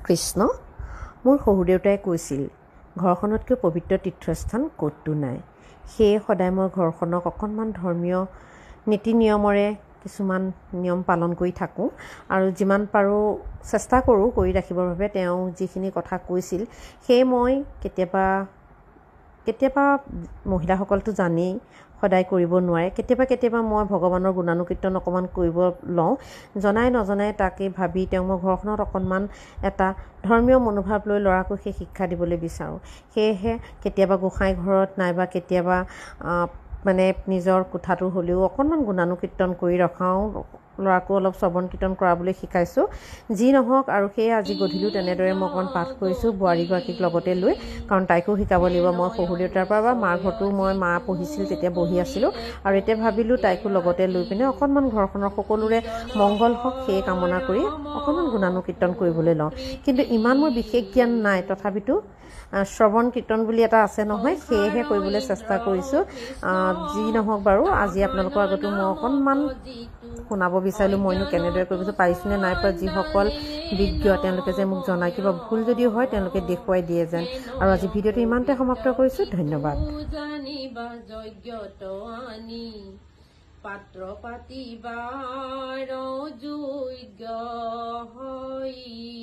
কৃষ্ণ মোৰ শহুৰদেউতাই কৈছিল ঘৰখনতকৈ পবিত্ৰ তীৰ্থস্থান ক'তো নাই। সেয়ে সদায় মই ঘৰখনক অকণমান ধৰ্মীয় নীতি নিয়মৰে কিছুমান নিয়ম পালন কৰি থাকোঁ আৰু যিমান পাৰোঁ চেষ্টা কৰোঁ কৰি ৰাখিবৰ বাবে। তেওঁ যিখিনি কথা কৈছিল সেয়ে মই কেতিয়াবা মহিলাসকলতো জানেই সদায় কৰিব নোৱাৰে, কেতিয়াবা মই ভগৱানৰ গুণানুকীৰ্তন অকণমান কৰিব লওঁ। জনাই নজনাই তাকে ভাবি তেওঁ মই ঘৰখনত অকণমান এটা ধৰ্মীয় মনোভাৱ লৈ ল'ৰাকো সেই শিক্ষা দিবলৈ বিচাৰোঁ। সেয়েহে কেতিয়াবা গোসাঁই ঘৰত নাইবা কেতিয়াবা মানে নিজৰ কোঠাটো হ'লেও অকণমান গুণানুকীৰ্তন কৰি ৰখাওঁ, ল'ৰাকো অলপ শ্ৰৱণ কীৰ্তন কৰাবলৈ শিকাইছোঁ। যি নহওক আৰু সেয়ে আজি গধূলিও তেনেদৰে মই অকণমান পাঠ কৰিছোঁ বোৱাৰীগৰাকীক লগতে লৈ, কাৰণ তাইকো শিকাব লাগিব। মই শহুৰদেউতাৰ পৰা বা মাৰ ঘৰতো মই মা পঢ়িছিল তেতিয়া বহি আছিলোঁ আৰু এতিয়া ভাবিলোঁ তাইকো লগতে লৈ পিনে অকণমান ঘৰখনৰ সকলোৰে মংগল হওক সেয়ে কামনা কৰি অকণমান গুণানুকীৰ্তন কৰিবলৈ লওঁ। কিন্তু ইমান মোৰ বিশেষ জ্ঞান নাই, তথাপিতো শ্ৰৱণ কীৰ্তন বুলি এটা আছে নহয়, সেয়েহে কৰিবলৈ চেষ্টা কৰিছোঁ। যি নহওক বাৰু আজি আপোনালোকৰ আগতো মই অকণমান শুনাব বিচাৰিলোঁ মইনো কেনেদৰে কৰিব পাৰিছোঁ নে নাই পৰা। যিসকল বিজ্ঞ তেওঁলোকে যে মোক জনায়, কিবা ভুল যদিও হয় তেওঁলোকে দেখুৱাই দিয়ে যেন। আৰু আজি ভিডিঅ'টো ইমানতে সমাপ্ত কৰিছোঁ। ধন্যবাদ। পাত্ৰ পাতিবাৰ যোগ্য হয়।